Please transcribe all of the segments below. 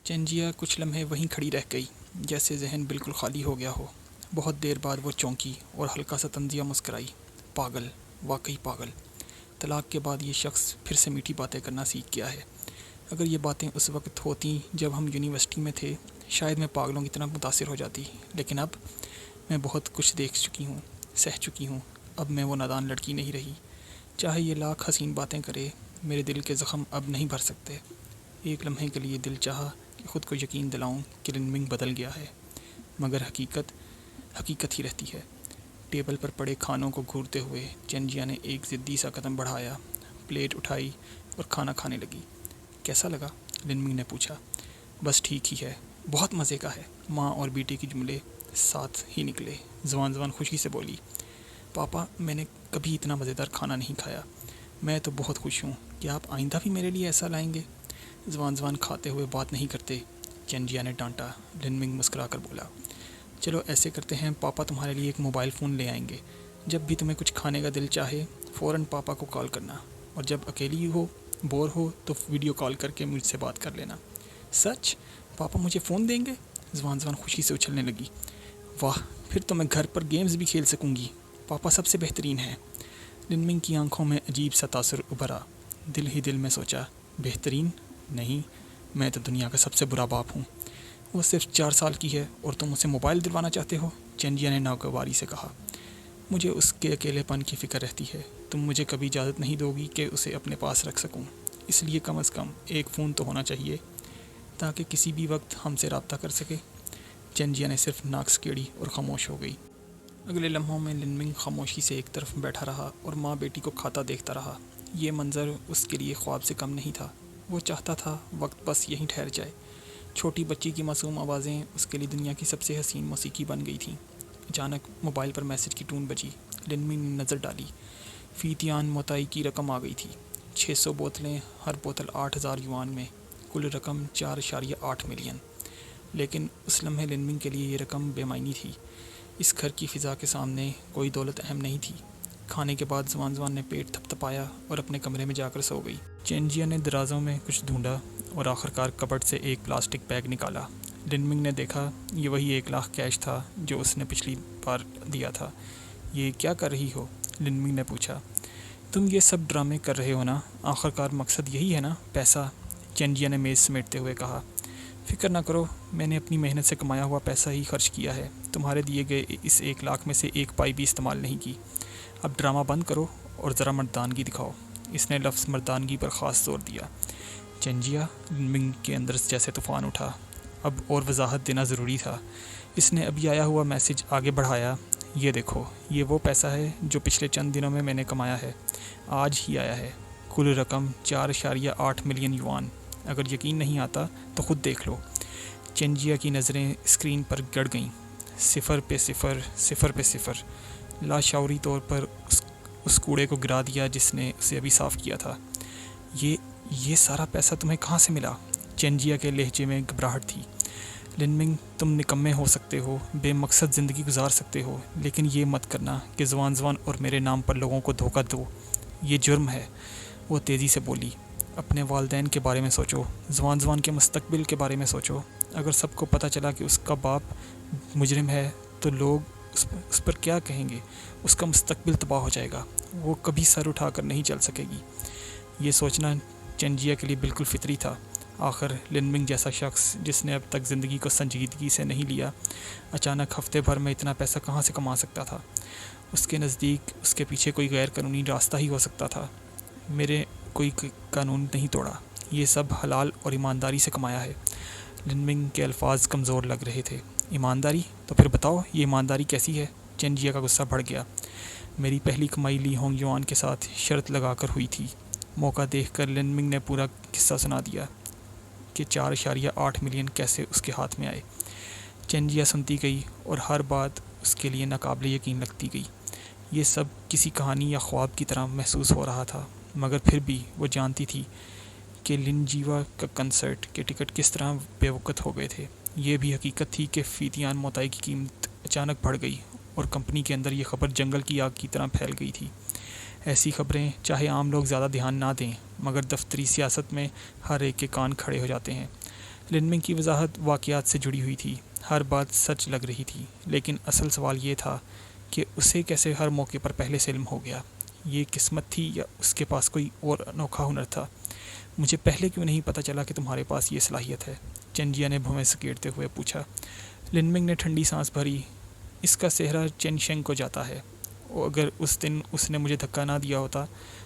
چنجیا کچھ لمحے وہیں کھڑی رہ گئی، جیسے ذہن بالکل خالی ہو گیا ہو۔ بہت دیر بعد وہ چونکی اور ہلکا سا طنزیہ مسکرائی۔ پاگل، واقعی پاگل۔ طلاق کے بعد یہ شخص پھر سے میٹھی باتیں کرنا سیکھ گیا ہے۔ اگر یہ باتیں اس وقت ہوتیں جب ہم یونیورسٹی میں تھے، شاید میں پاگلوں کی طرح متاثر ہو جاتی، لیکن اب میں بہت کچھ دیکھ چکی ہوں، سہ چکی ہوں۔ اب میں وہ نادان لڑکی نہیں رہی۔ چاہے یہ لاکھ حسین باتیں کرے، میرے دل کے زخم اب نہیں بھر سکتے۔ ایک لمحے کے لیے دل چاہا کہ خود کو یقین دلاؤں کہ لن منگ بدل گیا ہے، مگر حقیقت ہی رہتی ہے۔ ٹیبل پر پڑے کھانوں کو گھورتے ہوئے چنجیا نے ایک ضدی سا قدم بڑھایا، پلیٹ اٹھائی اور کھانا کھانے لگی۔ کیسا لگا؟ لن منگ نے پوچھا۔ بس ٹھیک ہی ہے، بہت مزے کا ہے۔ ماں اور بیٹے کے جملے ساتھ ہی نکلے۔ زوان خوشی سے بولی، پاپا میں نے کبھی اتنا مزیدار کھانا نہیں کھایا۔ میں تو بہت خوش ہوں۔ کیا آپ آئندہ بھی میرے لیے ایسا لائیں گے؟ زوان کھاتے ہوئے بات نہیں کرتے، چنجیا نے ڈانٹا۔ لن منگ مسکرا کر بولا، چلو ایسے کرتے ہیں، پاپا تمہارے لیے ایک موبائل فون لے آئیں گے۔ جب بھی تمہیں کچھ کھانے کا دل چاہے فوراً پاپا کو کال کرنا، اور جب اکیلی ہو، بور ہو تو ویڈیو کال کر کے مجھ سے بات کر لینا۔ سچ؟ پاپا مجھے فون دیں گے؟ زوان خوشی سے اچھلنے لگی۔ واہ، پھر تو میں گھر پر گیمز بھی کھیل سکوں گی۔ پاپا سب سے بہترین ہیں۔ لن منگ کی آنکھوں میں عجیب سا تاثر ابھرا۔ دل ہی دل میں سوچا، بہترین نہیں، میں تو دنیا کا سب سے برا باپ ہوں۔ وہ صرف 4 سال کی ہے اور تم اسے موبائل دلوانا چاہتے ہو؟ چنجیا نے ناگواری سے کہا۔ مجھے اس کے اکیلے پن کی فکر رہتی ہے۔ تم مجھے کبھی اجازت نہیں دو گی کہ اسے اپنے پاس رکھ سکوں، اس لیے کم از کم ایک فون تو ہونا چاہیے تاکہ کسی بھی وقت ہم سے رابطہ کر سکے۔ چنجیا نے صرف ناک سکیڑی اور خاموش ہو گئی۔ اگلے لمحوں میں لن منگ خاموشی سے ایک طرف بیٹھا رہا اور ماں بیٹی کو کھاتا دیکھتا رہا۔ یہ منظر اس کے لیے خواب سے کم نہیں تھا۔ وہ چاہتا تھا وقت بس یہیں ٹھہر جائے۔ چھوٹی بچی کی معصوم آوازیں اس کے لیے دنیا کی سب سے حسین موسیقی بن گئی تھیں۔ اچانک موبائل پر میسج کی ٹون بجی۔ لن منگ نے نظر ڈالی۔ فیتیان موتائی کی رقم آ گئی تھی۔ 600 بوتلیں، ہر بوتل 8000 یوان میں، کل رقم 4.8 ملین۔ لیکن اس لمحے لن منگ کے لیے یہ رقم بے معنی تھی۔ اس گھر کی فضا کے سامنے کوئی دولت اہم نہیں تھی۔ کھانے کے بعد زوان نے پیٹ تھپ تھپایا اور اپنے کمرے میں جا کر سو گئی۔ چنجیا نے درازوں میں کچھ ڈھونڈا اور آخرکار کبٹ سے ایک پلاسٹک بیگ نکالا۔ لن منگ نے دیکھا یہ وہی 1 لاکھ کیش تھا جو اس نے پچھلی بار دیا تھا۔ یہ کیا کر رہی ہو؟ لن منگ نے پوچھا۔ تم یہ سب ڈرامے کر رہے ہو نا؟ آخرکار مقصد یہی ہے نا، پیسہ؟ چنجیا نے میز سمیٹتے ہوئے کہا۔ فکر نہ کرو، میں نے اپنی محنت سے کمایا ہوا پیسہ ہی خرچ کیا ہے۔ تمہارے دیے گئے اس 1 لاکھ میں سے 1 پائی بھی استعمال نہیں کی۔ اب ڈرامہ بند کرو اور ذرا مردانگی دکھاؤ۔ اس نے لفظ مردانگی پر خاص زور دیا۔ چنجیا، لن منگ کے اندر جیسے طوفان اٹھا۔ اب اور وضاحت دینا ضروری تھا۔ اس نے ابھی آیا ہوا میسج آگے بڑھایا۔ یہ دیکھو، یہ وہ پیسہ ہے جو پچھلے چند دنوں میں نے کمایا ہے۔ آج ہی آیا ہے۔ کل رقم 4.8 ملین یوان۔ اگر یقین نہیں آتا تو خود دیکھ لو۔ چنجیا کی نظریں اسکرین پر گڑ گئیں۔ 0 پہ 0، 0 پہ 0۔ لاشعوری طور پر اس کوڑے کو گرا دیا جس نے اسے ابھی صاف کیا تھا۔ یہ سارا پیسہ تمہیں کہاں سے ملا؟ چنجیا کے لہجے میں گھبراہٹ تھی۔ لن منگ، تم نکمے ہو سکتے ہو، بے مقصد زندگی گزار سکتے ہو، لیکن یہ مت کرنا کہ زوان اور میرے نام پر لوگوں کو دھوکہ دو۔ یہ جرم ہے۔ وہ تیزی سے بولی، اپنے والدین کے بارے میں سوچو، زوان کے مستقبل کے بارے میں سوچو۔ اگر سب کو پتہ چلا کہ اس کا باپ مجرم ہے تو لوگ اس پر کیا کہیں گے؟ اس کا مستقبل تباہ ہو جائے گا۔ وہ کبھی سر اٹھا کر نہیں چل سکے گی۔ یہ سوچنا چنجیا کے لیے بالکل فطری تھا۔ آخر لن منگ جیسا شخص جس نے اب تک زندگی کو سنجیدگی سے نہیں لیا، اچانک ہفتے بھر میں اتنا پیسہ کہاں سے کما سکتا تھا؟ اس کے نزدیک اس کے پیچھے کوئی غیر قانونی راستہ ہی ہو سکتا تھا۔ میرے کوئی قانون نہیں توڑا، یہ سب حلال اور ایمانداری سے کمایا ہے۔ لن منگ کے الفاظ کمزور لگ رہے تھے۔ ایمانداری؟ تو پھر بتاؤ یہ ایمانداری کیسی ہے؟ چنجیا کا غصہ بڑھ گیا۔ میری پہلی کمائی لی ہونگ یوان کے ساتھ شرط لگا کر ہوئی تھی۔ موقع دیکھ کر لن منگ نے پورا قصہ سنا دیا کہ 4.8 ملین کیسے اس کے ہاتھ میں آئے۔ چنجیا سنتی گئی اور ہر بات اس کے لیے ناقابل یقین لگتی گئی۔ یہ سب کسی کہانی یا خواب کی طرح محسوس ہو رہا تھا، مگر پھر بھی وہ جانتی تھی کہ لن جیوا کا کنسرٹ کے ٹکٹ کس طرح بے وقت ہو گئے تھے۔ یہ بھی حقیقت تھی کہ فیتیان موتائی کی قیمت اچانک بڑھ گئی اور کمپنی کے اندر یہ خبر جنگل کی آگ کی طرح پھیل گئی تھی۔ ایسی خبریں چاہے عام لوگ زیادہ دھیان نہ دیں، مگر دفتری سیاست میں ہر ایک کے کان کھڑے ہو جاتے ہیں۔ لنمنگ کی وضاحت واقعات سے جڑی ہوئی تھی، ہر بات سچ لگ رہی تھی، لیکن اصل سوال یہ تھا کہ اسے کیسے ہر موقع پر پہلے سے علم ہو گیا؟ یہ قسمت تھی یا اس کے پاس کوئی اور انوکھا ہنر تھا؟ مجھے پہلے کیوں نہیں پتہ چلا کہ تمہارے پاس یہ صلاحیت ہے؟ چنجیا نے بھویں سکیڑتے ہوئے پوچھا۔ لنمنگ نے ٹھنڈی سانس بھری۔ اس کا سہرا چین شینگ کو جاتا ہے، اور اگر اس دن اس نے مجھے دھکا نہ دیا ہوتا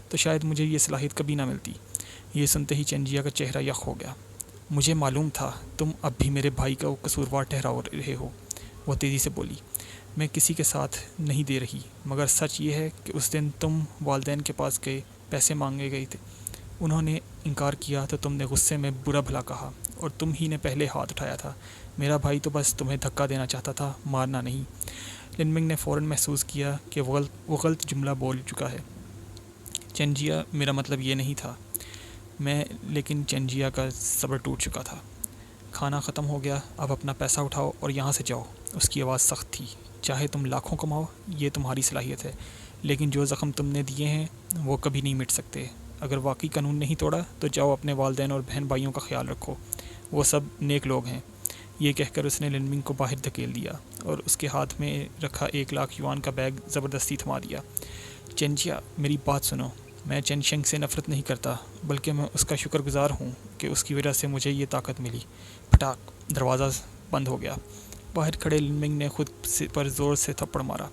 تو شاید مجھے یہ صلاحیت کبھی نہ ملتی۔ یہ سنتے ہی چنجیا کا چہرہ یخ ہو گیا۔ مجھے معلوم تھا تم اب بھی میرے بھائی کا قصوروار ٹھہرا رہے ہو، وہ تیزی سے بولی۔ میں کسی کے ساتھ نہیں دے رہی، مگر سچ یہ ہے کہ اس دن تم والدین کے پاس گئے، پیسے مانگے گئے تھے، انہوں نے انکار کیا تو تم نے غصے میں برا بھلا کہا اور تم ہی نے پہلے ہاتھ اٹھایا تھا۔ میرا بھائی تو بس تمہیں دھکا دینا چاہتا تھا، مارنا نہیں۔ لنمنگ نے فوراً محسوس کیا کہ وہ غلط جملہ بول چکا ہے۔ چنجیا، میرا مطلب یہ نہیں تھا لیکن چنجیا کا صبر ٹوٹ چکا تھا۔ کھانا ختم ہو گیا، اب اپنا پیسہ اٹھاؤ اور یہاں سے جاؤ۔ اس کی آواز سخت تھی۔ چاہے تم لاکھوں کماؤ، یہ تمہاری صلاحیت ہے، لیکن جو زخم تم نے دیے ہیں وہ کبھی نہیں مٹ سکتے۔ اگر واقعی قانون نہیں توڑا تو جاؤ اپنے والدین اور بہن بھائیوں کا خیال رکھو، وہ سب نیک لوگ ہیں۔ یہ کہہ کر اس نے لنمنگ کو باہر دھکیل دیا اور اس کے ہاتھ میں رکھا 1,00,000 یوان کا بیگ زبردستی تھما دیا۔ چنجیا، میری بات سنو، میں چین شینگ سے نفرت نہیں کرتا، بلکہ میں اس کا شکر گزار ہوں کہ اس کی وجہ سے مجھے یہ طاقت ملی۔ پھٹاک، دروازہ بند ہو گیا۔ باہر کھڑے لنمنگ نے خود پر زور سے تھپڑ مارا۔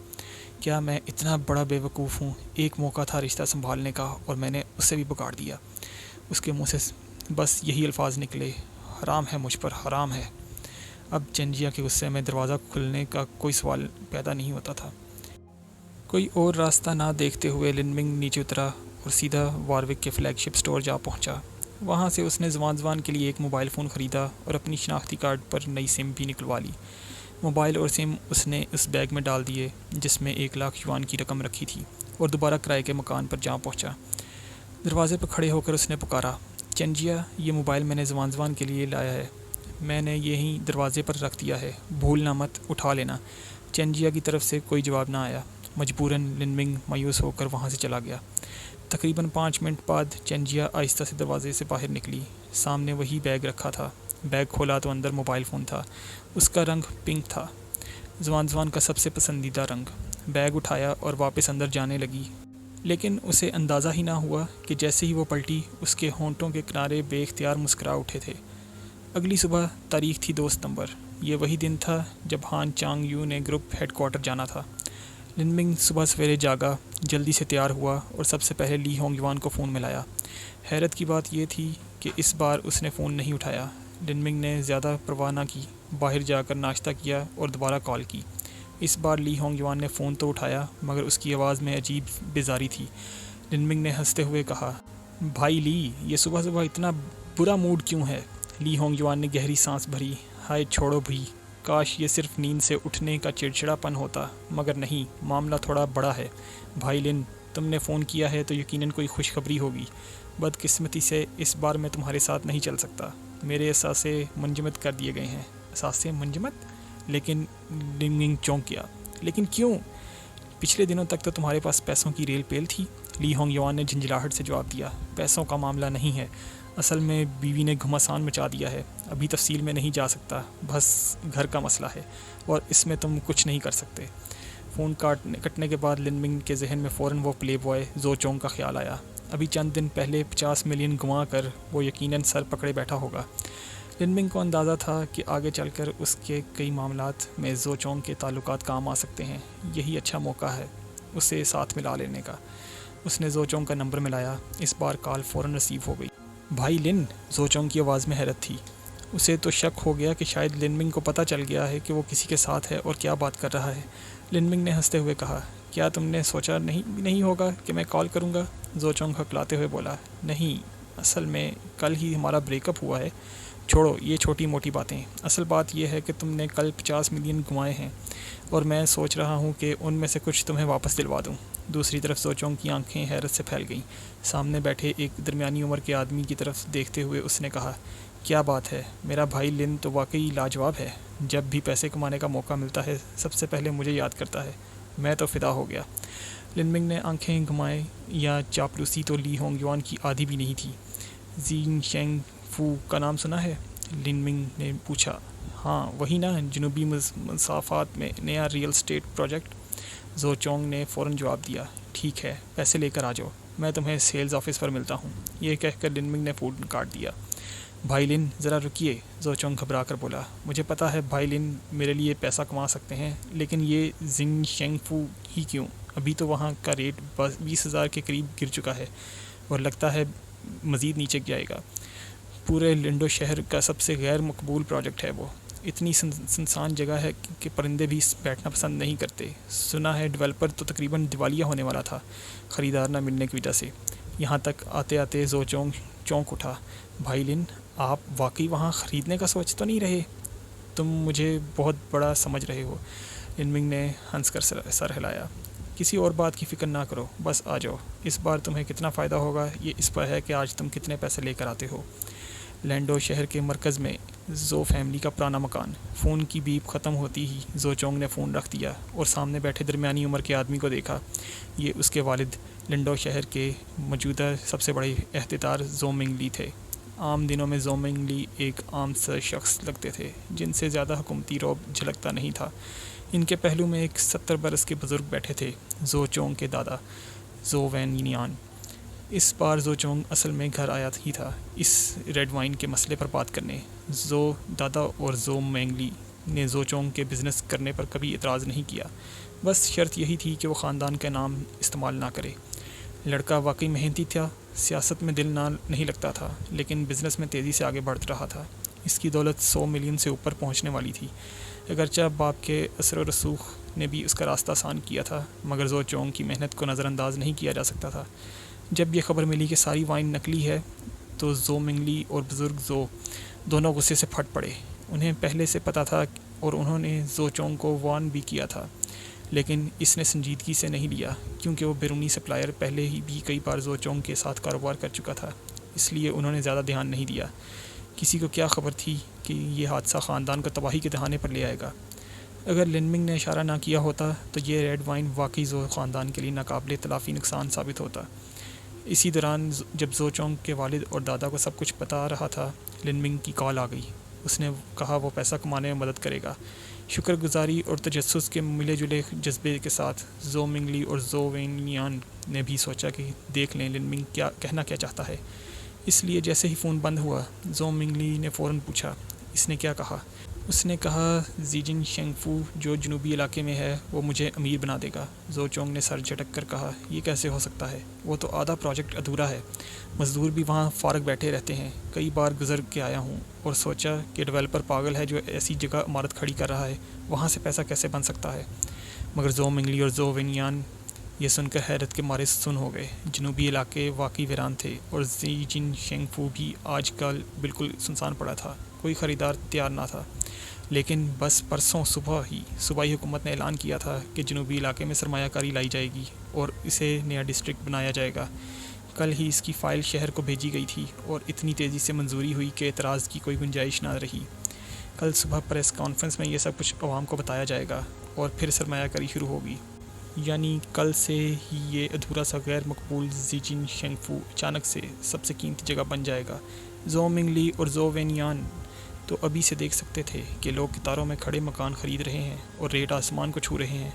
کیا میں اتنا بڑا بے وقوف ہوں؟ ایک موقع تھا رشتہ سنبھالنے کا اور میں نے اسے بھی بگاڑ دیا۔ اس کے منہ سے بس یہی الفاظ نکلے، حرام ہے مجھ پر، حرام ہے۔ اب چنجیا کے غصے میں دروازہ کھلنے کا کوئی سوال پیدا نہیں ہوتا تھا۔ کوئی اور راستہ نہ دیکھتے ہوئے لنمنگ نیچے اترا اور سیدھا واروک کے فلیگ شپ سٹور جا پہنچا۔ وہاں سے اس نے زوان کے لیے ایک موبائل فون خریدا اور اپنی شناختی کارڈ پر نئی سم بھی نکلوا لی۔ موبائل اور سم اس نے اس بیگ میں ڈال دیے جس میں 1,00,000 یوان کی رقم رکھی تھی، اور دوبارہ کرائے کے مکان پر جا پہنچا۔ دروازے پر کھڑے ہو کر اس نے پکارا، چنجیا، یہ موبائل میں نے زوان کے لیے لایا ہے، میں نے یہیں دروازے پر رکھ دیا ہے، بھولنا مت، اٹھا لینا۔ چنجیا کی طرف سے کوئی جواب نہ آیا۔ مجبوراً لنمنگ مایوس ہو کر وہاں سے چلا گیا۔ تقریباً 5 منٹ بعد چنجیا آہستہ سے دروازے سے باہر نکلی۔ سامنے وہی بیگ رکھا تھا۔ بیگ کھولا تو اندر موبائل فون تھا۔ اس کا رنگ پنک تھا، زوان کا سب سے پسندیدہ رنگ۔ بیگ اٹھایا اور واپس اندر جانے لگی، لیکن اسے اندازہ ہی نہ ہوا کہ جیسے ہی وہ پلٹی اس کے ہونٹوں کے کنارے بے اختیار مسکرا اٹھے تھے۔ اگلی صبح، تاریخ تھی 2 ستمبر۔ یہ وہی دن تھا جب ہان چانگ یو نے گروپ ہیڈ کوارٹر جانا تھا۔ لنمنگ صبح سویرے جاگا، جلدی سے تیار ہوا اور سب سے پہلے لی ہونگ یوان کو فون ملایا۔ حیرت کی بات یہ تھی کہ اس بار اس نے فون نہیں اٹھایا۔ لنمنگ نے زیادہ پرواہ نہ کی، باہر جا کر ناشتہ کیا اور دوبارہ کال کی۔ اس بار لی ہونگ یوان نے فون تو اٹھایا، مگر اس کی آواز میں عجیب بیزاری تھی۔ لنمنگ نے ہنستے ہوئے کہا، بھائی لی، یہ صبح صبح اتنا برا موڈ کیوں ہے؟ لی ہونگ یوان نے گہری سانس بھری۔ ہائے چھوڑو بھی، کاش یہ صرف نیند سے اٹھنے کا چڑچڑاپن ہوتا، مگر نہیں، معاملہ تھوڑا بڑا ہے۔ بھائی لن، تم نے فون کیا ہے تو یقیناً کوئی خوشخبری ہوگی۔ بدقسمتی سے اس بار میں تمہارے ساتھ نہیں چل سکتا، میرے اثاثے منجمد کر دیے گئے ہیں۔ اثاثے منجمد؟ لیکن لنمنگ چونک گیا۔ لیکن کیوں؟ پچھلے دنوں تک تو تمہارے پاس پیسوں کی ریل پیل تھی، لی ہونگ یوان نے جھنجھلاہٹ سے جواب دیا۔ پیسوں کا معاملہ نہیں ہے، اصل میں بیوی نے گھمسان مچا دیا ہے، ابھی تفصیل میں نہیں جا سکتا، بس گھر کا مسئلہ ہے اور اس میں تم کچھ نہیں کر سکتے۔ فون کٹنے کے بعد لنمنگ کے ذہن میں فوراً وہ پلے بوائے زو چونگ کا خیال آیا۔ ابھی چند دن پہلے 50 ملین گنوا کر وہ یقیناً سر پکڑے بیٹھا ہوگا۔ لنمنگ کو اندازہ تھا کہ آگے چل کر اس کے کئی معاملات میں زو چونگ کے تعلقات کام آ سکتے ہیں، یہی اچھا موقع ہے اسے ساتھ ملا لینے کا۔ اس نے زو چونگ کا نمبر ملایا۔ اس بار کال فوراً ریسیو ہو گئی۔ بھائی لن، زو چونگ کی آواز میں حیرت تھی۔ اسے تو شک ہو گیا کہ شاید لنمنگ کو پتہ چل گیا ہے کہ وہ کسی کے ساتھ ہے اور کیا بات کر رہا ہے۔ لنمنگ نے ہنستے ہوئے کہا، کیا تم نے سوچا نہیں ہوگا کہ میں کال کروں گا؟ زو چونگ ہکلاتے ہوئے بولا، نہیں، اصل میں کل ہی ہمارا بریک اپ ہوا ہے۔ چھوڑو یہ چھوٹی موٹی باتیں، اصل بات یہ ہے کہ تم نے کل 50 ملین گنوائے ہیں اور میں سوچ رہا ہوں کہ ان میں سے کچھ تمہیں واپس دلوا دوں۔ دوسری طرف زو چونگ کی آنکھیں حیرت سے پھیل گئیں۔ سامنے بیٹھے ایک درمیانی عمر کے آدمی کی طرف دیکھتے ہوئے اس نے کہا، کیا بات ہے، میرا بھائی لن تو واقعی لاجواب ہے، جب بھی پیسے کمانے کا موقع ملتا ہے سب سے پہلے مجھے یاد کرتا ہے۔ میں تو فدا ہو گیا۔ لنمنگ نے آنکھیں گھمائے۔ یا چاپلوسی تو لی ہونگ یوان کی عادی بھی نہیں تھی۔ زین شینگ فو کا نام سنا ہے؟ لن منگ نے پوچھا۔ ہاں وہی نا، جنوبی مسافات میں نیا ریئل اسٹیٹ پروجیکٹ۔ زو چونگ نے فوراً جواب دیا۔ ٹھیک ہے، پیسے لے کر آ جاؤ، میں تمہیں سیلز آفس پر ملتا ہوں۔ یہ کہہ کر لن منگ نے فون کاٹ دیا۔ بھائی لن ذرا رکیے، زو چونگ گھبرا کر بولا۔ مجھے پتا ہے بھائی لن میرے لیے پیسہ کما سکتے ہیں، لیکن یہ زنگ شینگ فو ہی کیوں؟ ابھی تو وہاں کا ریٹ 20,000 کے قریب گر چکا ہے اور لگتا ہے مزید نیچے جائے گا۔ پورے لنڈو شہر کا سب سے غیر مقبول پروجیکٹ ہے وہ۔ اتنی سنسان جگہ ہے کہ پرندے بھی بیٹھنا پسند نہیں کرتے۔ سنا ہے ڈیولپر تو تقریباً دیوالیہ ہونے والا تھا خریدار نہ ملنے کی وجہ سے۔ یہاں تک آتے آتے زو چونگ چونک اٹھا۔ بھائی لن، آپ واقعی وہاں خریدنے کا سوچ تو نہیں رہے؟ تم مجھے بہت بڑا سمجھ رہے ہو۔ لن منگ نے ہنس کر سر ہلایا۔ کسی اور بات کی فکر نہ کرو، بس آ جاؤ۔ اس بار تمہیں کتنا فائدہ ہوگا یہ اس پر ہے کہ آج تم کتنے پیسے لے کر آتے ہو۔ لینڈو شہر کے مرکز میں زو فیملی کا پرانا مکان۔ فون کی بیپ ختم ہوتی ہی زو چونگ نے فون رکھ دیا اور سامنے بیٹھے درمیانی عمر کے آدمی کو دیکھا۔ یہ اس کے والد، لنڈو شہر کے موجودہ سب سے بڑے عہدیدار زو منگ لی تھے۔ عام دنوں میں زو منگ لی ایک عام سے شخص لگتے تھے جن سے زیادہ حکومتی رعب جھلکتا نہیں تھا۔ ان کے پہلو میں ایک 70 برس کے بزرگ بیٹھے تھے، زو چونگ کے دادا زو وین یان۔ اس بار زو چونگ اصل میں گھر آیا ہی تھا اس ریڈ وائن کے مسئلے پر بات کرنے۔ زو دادا اور زو منگ لی نے زو چونگ کے بزنس کرنے پر کبھی اعتراض نہیں کیا، بس شرط یہی تھی کہ وہ خاندان کا نام استعمال نہ کرے۔ لڑکا واقعی محنتی تھا، سیاست میں دل نہیں لگتا تھا، لیکن بزنس میں تیزی سے آگے بڑھ رہا تھا۔ اس کی دولت 100 ملین سے اوپر پہنچنے والی تھی۔ اگرچہ باپ کے اثر و رسوخ نے بھی اس کا راستہ آسان کیا تھا، مگر زو چونگ کی محنت کو نظر انداز نہیں کیا جا سکتا تھا۔ جب یہ خبر ملی کہ ساری وائن نکلی ہے تو زو منگ لی اور بزرگ زو دونوں غصے سے پھٹ پڑے۔ انہیں پہلے سے پتا تھا اور انہوں نے زو چونگ کو وارن بھی کیا تھا، لیکن اس نے سنجیدگی سے نہیں لیا، کیونکہ وہ بیرونی سپلائر پہلے ہی بھی کئی بار زو چونگ کے ساتھ کاروبار کر چکا تھا، اس لیے انہوں نے زیادہ دھیان نہیں دیا۔ کسی کو کیا خبر تھی کہ یہ حادثہ خاندان کو تباہی کے دہانے پر لے آئے گا۔ اگر لن منگ نے اشارہ نہ کیا ہوتا تو یہ ریڈ وائن واقعی زو خاندان کے لیے ناقابل تلافی نقصان ثابت ہوتا۔ اسی دوران جب زو چونگ کے والد اور دادا کو سب کچھ بتا رہا تھا، لن منگ کی کال آ گئی۔ اس نے کہا وہ پیسہ کمانے میں مدد کرے گا۔ شکر گزاری اور تجسس کے ملے جلے جذبے کے ساتھ زو منگ لی اور زو وین یان نے بھی سوچا کہ دیکھ لیں لن منگ کہنا کیا چاہتا ہے۔ اس لیے جیسے ہی فون بند ہوا، زو منگ لی نے فوراً پوچھا، اس نے کیا کہا؟ اس نے کہا زیجن شینگ فو جو جنوبی علاقے میں ہے وہ مجھے امیر بنا دے گا۔ زو چونگ نے سر جھٹک کر کہا، یہ کیسے ہو سکتا ہے؟ وہ تو آدھا پروجیکٹ ادھورا ہے، مزدور بھی وہاں فارغ بیٹھے رہتے ہیں۔ کئی بار گزر کے آیا ہوں اور سوچا کہ ڈیولپر پاگل ہے جو ایسی جگہ عمارت کھڑی کر رہا ہے، وہاں سے پیسہ کیسے بن سکتا ہے؟ مگر زو منگ لی اور زو وین یان یہ سن کر حیرت کے مارے سن ہو گئے۔ جنوبی علاقے واقعی ویران تھے اور زیجن شینگ فو بھی آج کل بالکل سنسان پڑا تھا، کوئی خریدار تیار نہ تھا۔ لیکن بس پرسوں صوبائی حکومت نے اعلان کیا تھا کہ جنوبی علاقے میں سرمایہ کاری لائی جائے گی اور اسے نیا ڈسٹرکٹ بنایا جائے گا۔ کل ہی اس کی فائل شہر کو بھیجی گئی تھی اور اتنی تیزی سے منظوری ہوئی کہ اعتراض کی کوئی گنجائش نہ رہی۔ کل صبح پریس کانفرنس میں یہ سب کچھ عوام کو بتایا جائے گا اور پھر سرمایہ کاری شروع ہوگی۔ یعنی کل سے ہی یہ ادھورا سا غیر مقبول زیجن شینگ فو اچانک سے سب سے قیمتی جگہ بن جائے گا۔ زو منگ لی اور زو وین یان تو ابھی سے دیکھ سکتے تھے کہ لوگ قطاروں میں کھڑے مکان خرید رہے ہیں اور ریٹ آسمان کو چھو رہے ہیں،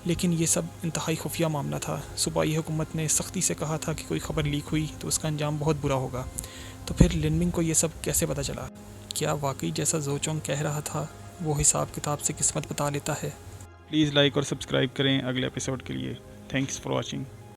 لیکن یہ سب انتہائی خفیہ معاملہ تھا۔ صوبائی حکومت نے سختی سے کہا تھا کہ کوئی خبر لیک ہوئی تو اس کا انجام بہت برا ہوگا۔ تو پھر لن منگ کو یہ سب کیسے پتہ چلا؟ کیا واقعی جیسا زو چونگ کہہ رہا تھا وہ حساب کتاب سے قسمت بتا لیتا ہے؟ پلیز لائک اور سبسکرائب کریں اگلے ایپیسوڈ کے لیے۔ Thanks for watching.